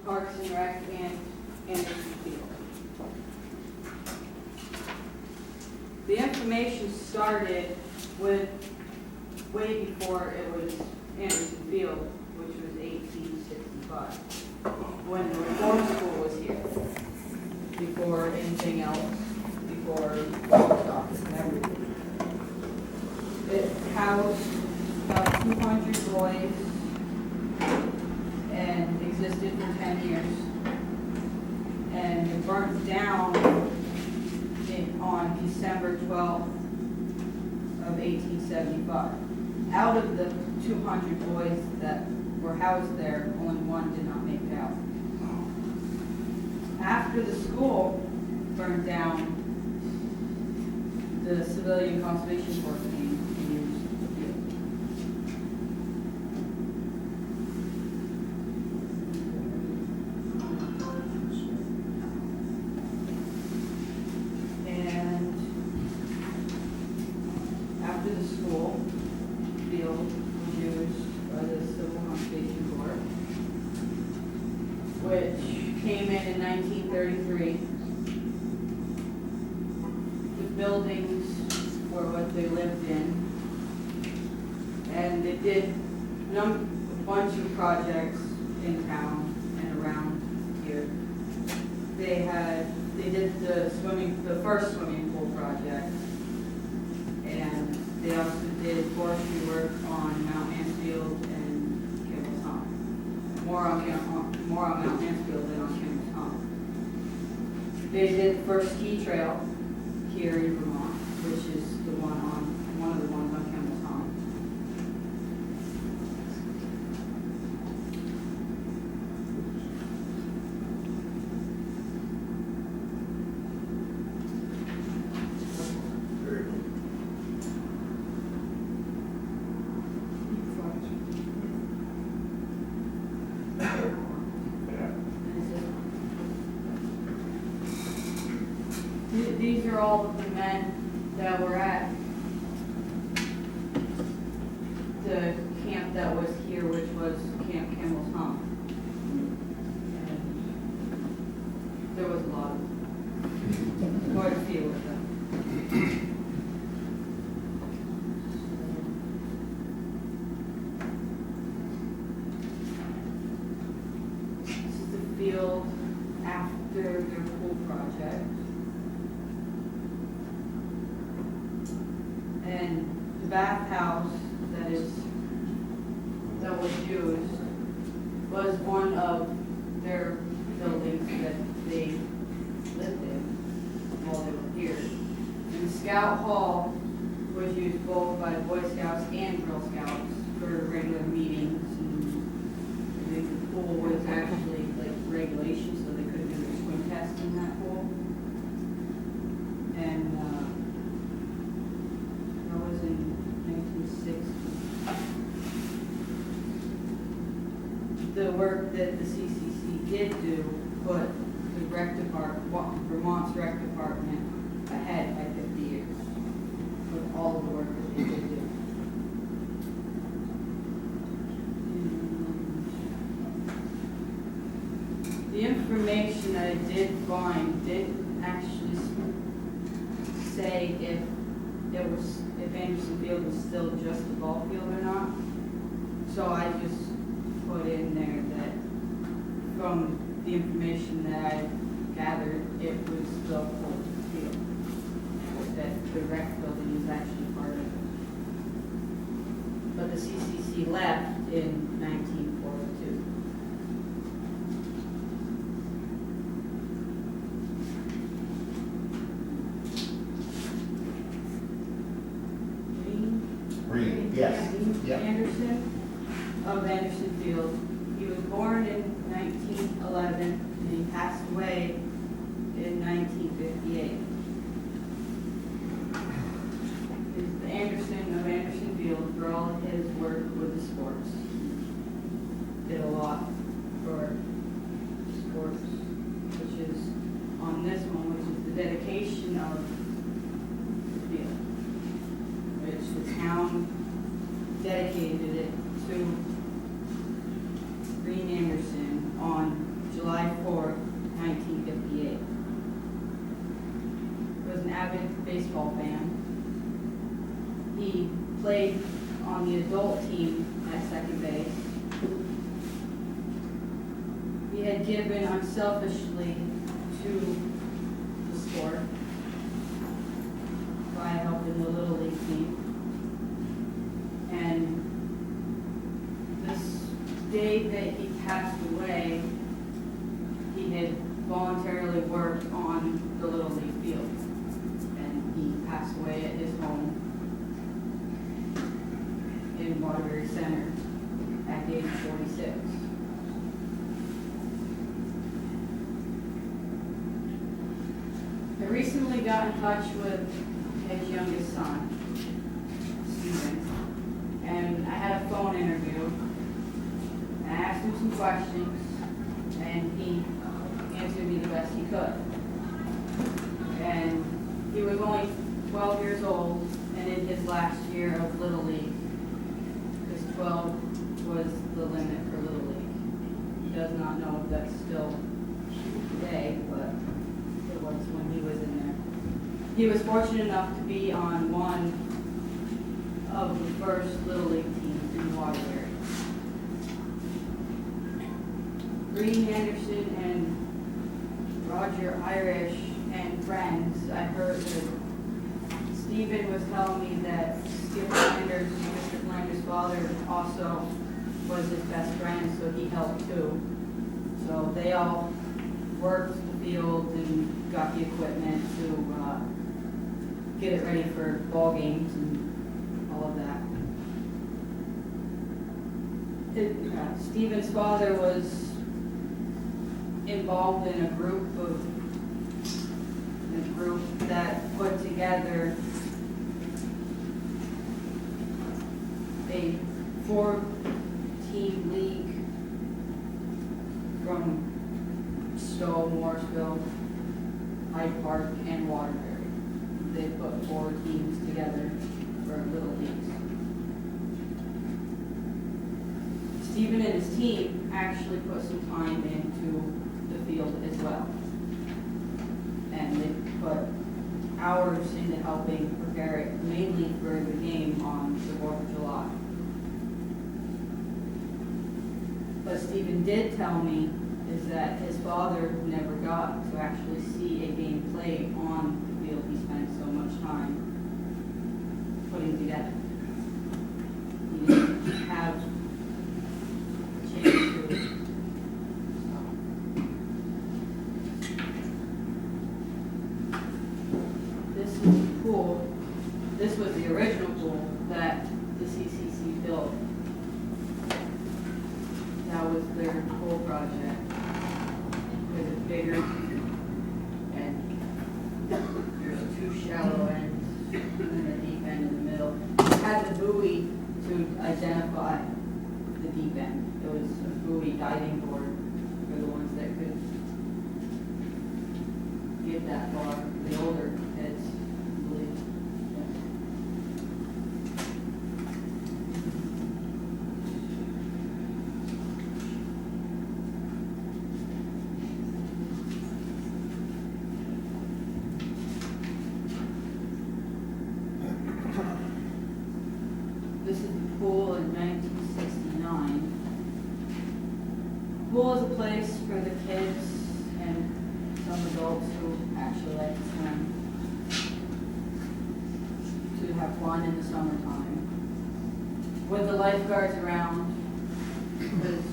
Parks and Rec and Anderson Field. The information started with way before it was Anderson Field, which was 1865, when the reform school was here, before anything else, before the post office and everything. It housed about 200 boys and existed for 10 years. And it burnt down on December 12th of 1875. Out of the 200 boys that were housed there, only one did not make it out. After the school burned down, the Civilian Conservation Corps came and used the field. And after the school, field was used by the Civil Conservation Corps, which came in 1933. The buildings were what they lived in, and they did a bunch of projects in town and around here. They did the first swimming pool project, and they also did forestry work on Mount Mansfield and Campbell's Pond. More on Mount Mansfield than on Campbell's Pond. They did the first ski trail here in Vermont, which is one of the ones on Campbell's Pond. These are all of the men that were at the camp that was here, which was Camp Campbell's Pond. And there was a lot of them. Quite a few of them. This is the field after their pool project. And the bathhouse that was used was one of their buildings that they lived in while they were here. And the Scout Hall was used both by Boy Scouts and Girl Scouts for regular meetings. And the pool was actually like regulations, so they couldn't do their swim test in that pool. And was in 1960. The work that the CCC did do put the Vermont's rec department ahead by 50 years with all of the work that they did do. The information that I did find didn't actually say if Anderson Field was still just a ball field or not. So I just put in there that from the information that I gathered, it was the whole field. That the rec building is actually part of it. But the CCC left in 1942. Yes. Yep. Anderson of Anderson Field. He was born in 1911 and he passed away in 1958. He's the Anderson of Anderson Field for all of his work with the sports. Did a lot for sports, which is on this one, which is the dedication of the field, which the town dedicated it to Green Anderson on July baseball fan. He played on the adult team at second base. He had given unselfishly to the sport by helping the Little League team. And this day that he passed away, he had voluntarily worked on the Little League field. And he passed away at his home in Waterbury Center at age 46. I recently got in touch with his youngest son, Stephen, and I had a phone interview. I asked him some questions, and he answered me the best he could. And he was only 12 years old, and in his last year of Little League, because 12 was the limit for Little League. He does not know if that's still today, but it was when he was in there. He was fortunate enough to be on one of the first Little League teams in Waterbury. Green Anderson and Roger Irish and friends, I heard that Stephen was telling me that Skip Landers, Mr. Landers' father, also was his best friend, so he helped too. So they all worked the field and got the equipment to get it ready for ball games and all of that. Stephen's father was involved in a group that put together a 4-team league from Stowe, Morrisville, Hyde Park, and Waterbury. They put 4 teams together for Little Leagues. Stephen and his team actually put some time into the field as well. And they put hours into helping prepare it, mainly for the game on the 4th of July. What Stephen did tell me is that his father never got to actually see a game played on the field he spent so much time putting together. He didn't have a chance to. This is the pool. This was the original pool that the CCC built. That was their pool project. It was bigger, and there's 2 shallow ends and a deep end in the middle. It had the buoy to identify the deep end. It was a buoy diving board for the ones that could get that far. The older kids, I believe. This is the pool in 1969. The pool is a place for the kids and some adults who actually like to swim to have fun in the summertime. With the lifeguards around, because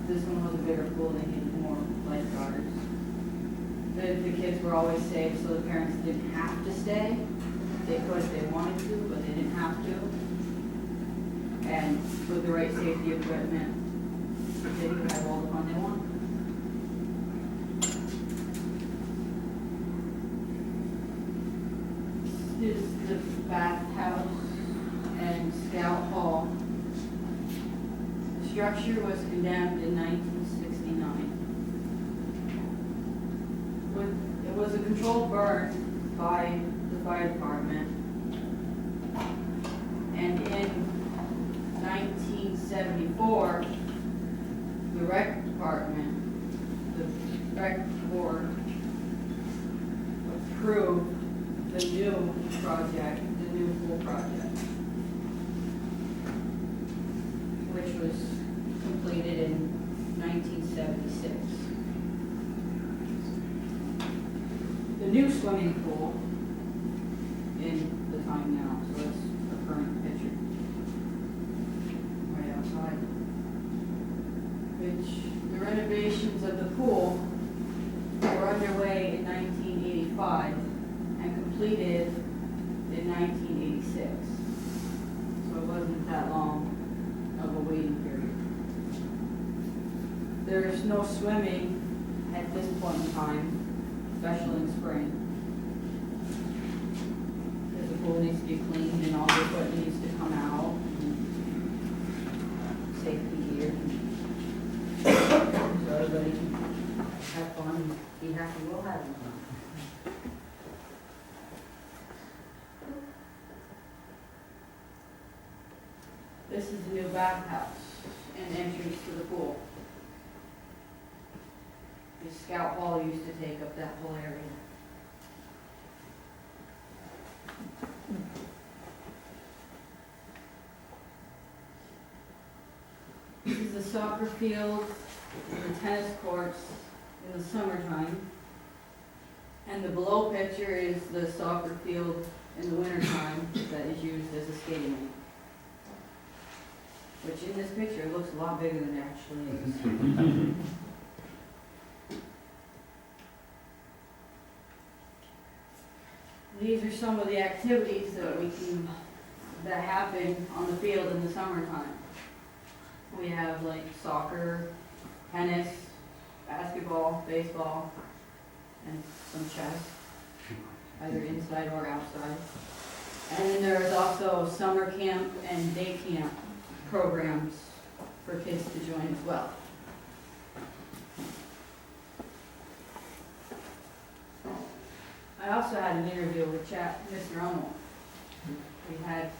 this one was a bigger pool, they needed more lifeguards. The kids were always safe, so the parents didn't have to stay. They could if they wanted to, but they didn't have to. And with the right safety equipment, they could have all the fun they want. This is the bathhouse and scout hall. The structure was condemned in 1969. It was a controlled burn by the fire department. And in 1974, the rec department, the rec board approved the new project, the new pool project, which was completed in 1976. The new swimming pool in the time now, so it's the current picture. Right outside. Which, the renovations of the pool were underway in 1985 and completed in 1986. So it wasn't that long of a waiting period. There's no swimming at this point in time, especially in spring. Because the pool needs to be cleaned and all the equipment needs to come out. And safety gear. So everybody can have fun and be happy we'll have fun. This is the new bathhouse and entrance to the pool. The Scout Hall used to take up that whole area. This is the soccer field and the tennis courts in the summertime. And the below picture is the soccer field in the wintertime that is used as a skating rink. Which in this picture looks a lot bigger than it actually is. These are some of the activities that happen on the field in the summertime. We have like soccer, tennis, basketball, baseball, and some chess, either inside or outside. And then there is also summer camp and day camp programs for kids to join as well. I also had an interview with Mr. Ummel. We had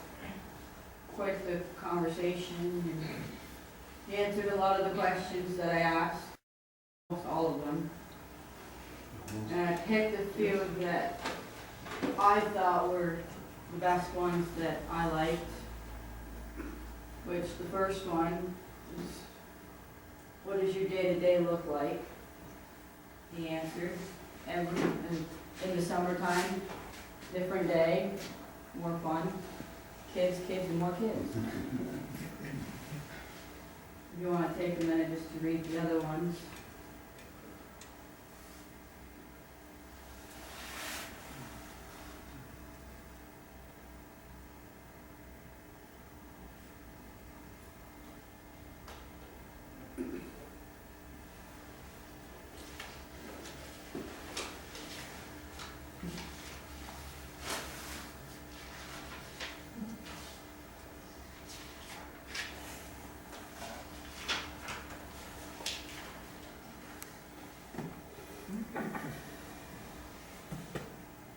quite the conversation, and he answered a lot of the questions that I asked, almost all of them. And I picked a few that I thought were the best ones that I liked, which the first one is, what does your day-to-day look like? He answered, in the summertime, different day, more fun, kids, and more kids. If you want to take a minute just to read the other ones.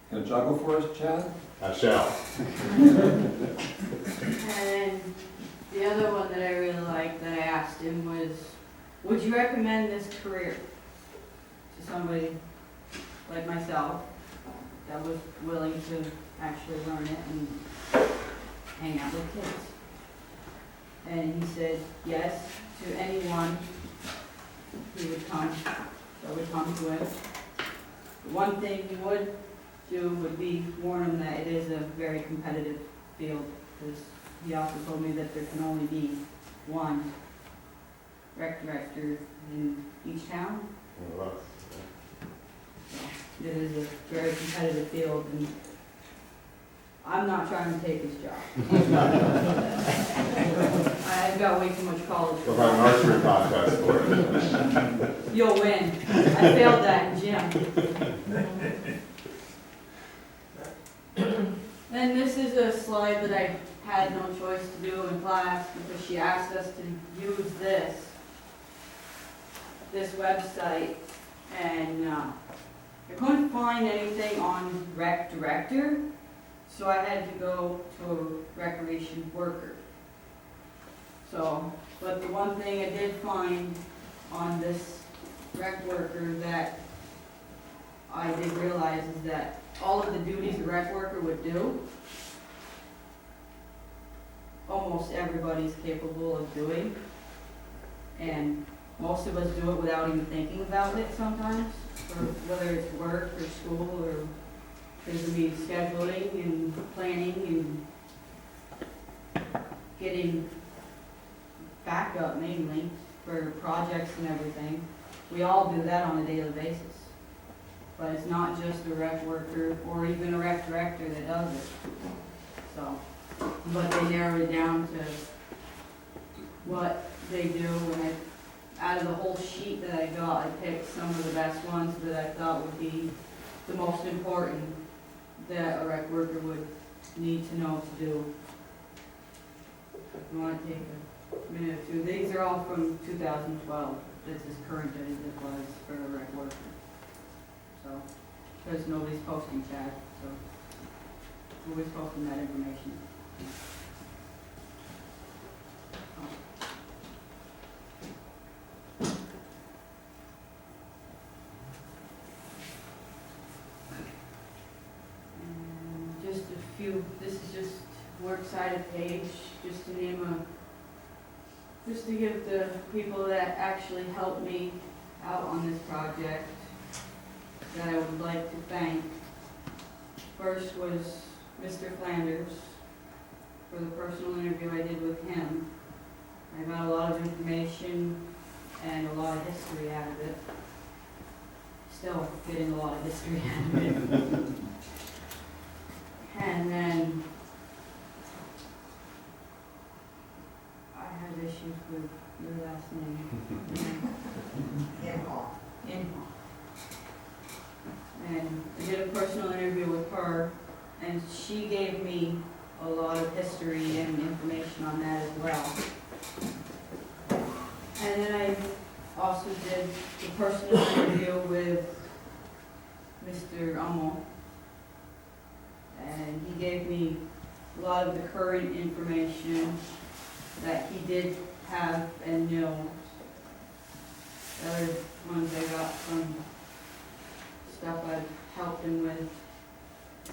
Gonna juggle for us, Chad? I shall. And the other one that I really liked that I asked him was, would you recommend this career to somebody like myself that was willing to actually learn it and hang out with kids? And he said yes to anyone who would come, that would come to him. The one thing he would do would be warn him that it is a very competitive field, because he also told me that there can only be one rec director in each town. So it is a very competitive field, and I'm not trying to take his job. I've got way too much college. We'll have an archery contest for it. You'll win. I failed that in gym. And this is a slide that I had no choice to do in class because she asked us to use this website, and I couldn't find anything on rec director, so I had to go to a recreation worker. So, but the one thing I did find on this rec worker that I did realize is that all of the duties a rec worker would do, almost everybody's capable of doing. And most of us do it without even thinking about it sometimes, or whether it's work or school or there's gonna be scheduling and planning and getting backup mainly for projects and everything. We all do that on a daily basis. But it's not just a rec worker or even a rec director that does it. So, but they narrowed it down to what they do, and out of the whole sheet that I got, I picked some of the best ones that I thought would be the most important that a rec worker would need to know to do. If you want to take a minute or two, these are all from 2012. This is current as it was for a rec worker. So, because nobody's posting chat, so nobody's posting that information. And just a few, this is just works cited page, just to name just to give the people that actually helped me out on this project that I would like to thank. First was Mr. Flanders for the personal interview I did with him. I got a lot of information and a lot of history out of it. Still getting a lot of history out of it. And then I had issues with your last name. Inhall. And I did a personal interview with her, and she gave me a lot of history and information on that as well. And then I also did the personal interview with Mr. Ummel, and he gave me a lot of the current information that he did have and know. The other ones I got from stuff I've helped him with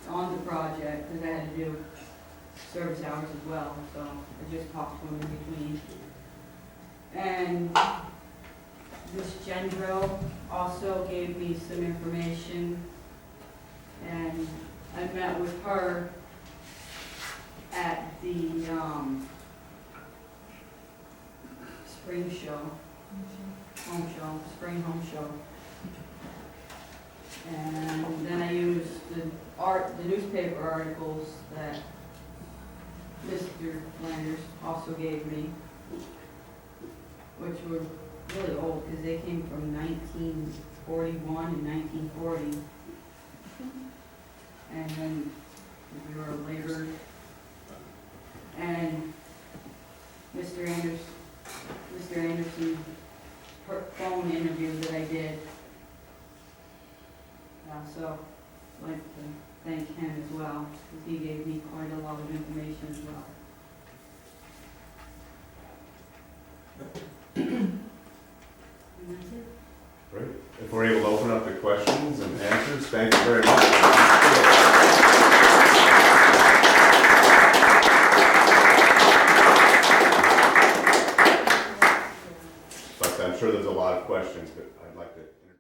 on the project, because I had to do service hours as well, so I just talked to him in between. And this Gendro also gave me some information, and I met with her at the spring show, spring home show. And then I used the newspaper articles that Mr. Flanders also gave me, which were really old because they came from 1941 and 1940. And then they were later. And Mr. Anderson's phone interview that I did. So I'd like to thank him as well, because he gave me quite a lot of information as well. And that's it. Great. If we're able to open up the questions and answers, thank you very much. But I'm sure there's a lot of questions, but I'd like to